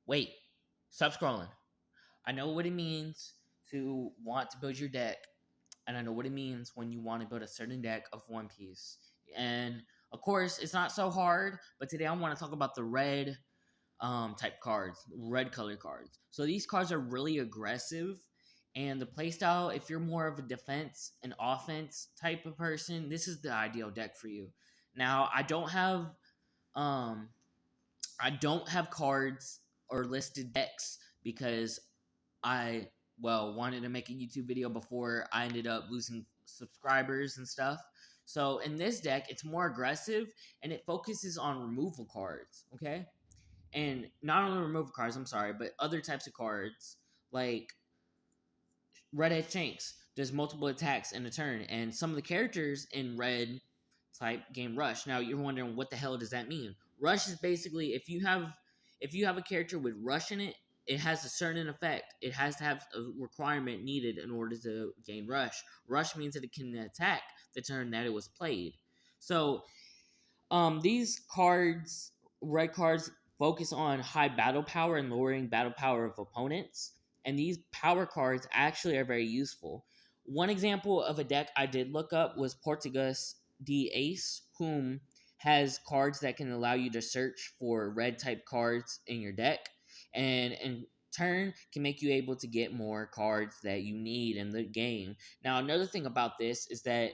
Wait, stop scrolling. I know what it means to want to build your deck, and I know what it means when you want to build a certain deck of One Piece. And of course, it's not so hard, but today I want to talk about the red type cards, red color cards. So these cards are really aggressive, and the playstyle, if you're more of a defense and offense type of person, this is the ideal deck for you. Now, um I don't have cards or listed decks because I wanted to make a YouTube video before I ended up losing subscribers and stuff. So in this deck, it's more aggressive and it focuses on removal cards, okay? And not only removal cards, I'm sorry, but other types of cards like Redhead Shanks does multiple attacks in a turn, and some of the characters in Red type gain Rush. Now you're wondering what the hell does that mean? Rush is basically if you have a character with Rush in it, it has a certain effect. It has to have a requirement needed in order to gain Rush. Rush means that it can attack the turn that it was played. So these cards, red cards, focus on high battle power and lowering battle power of opponents. And these power cards actually are very useful. One example of a deck I did look up was Portuguese D Ace, whom has cards that can allow you to search for red type cards in your deck, and in turn can make you able to get more cards that you need in the game. Now, another thing about this is that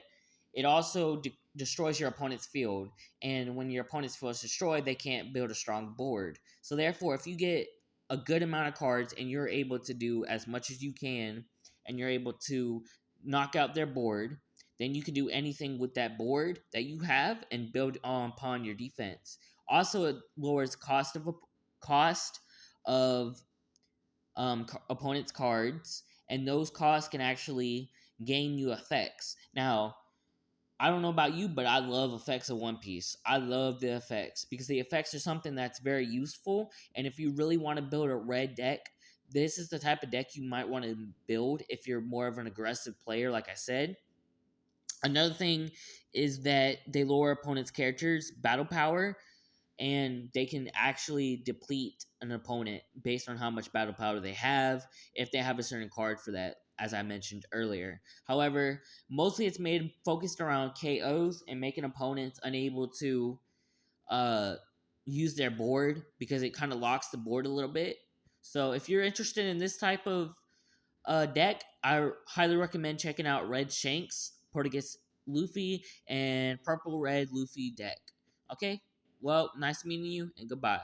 it also destroys your opponent's field, and when your opponent's field is destroyed, they can't build a strong board. So therefore, if you get a good amount of cards and you're able to do as much as you can, and you're able to knock out their board, then you can do anything with that board that you have and build upon your defense. Also, it lowers cost of opponent's cards, and those costs can actually gain you effects. Now, I don't know about you, but I love effects of One Piece. I love the effects because the effects are something that's very useful. And if you really want to build a red deck, this is the type of deck you might want to build if you're more of an aggressive player, like I said. Another thing is that they lower opponents' characters' battle power, and they can actually deplete an opponent based on how much battle power they have if they have a certain card for that, as I mentioned earlier. However, mostly it's made focused around KOs and making opponents unable to uh, use their board because it kind of locks the board a little bit. So if you're interested in this type of deck, I highly recommend checking out Red Shanks, Portuguese Luffy, and Purple Red Luffy deck. Okay? Well, nice meeting you, and goodbye.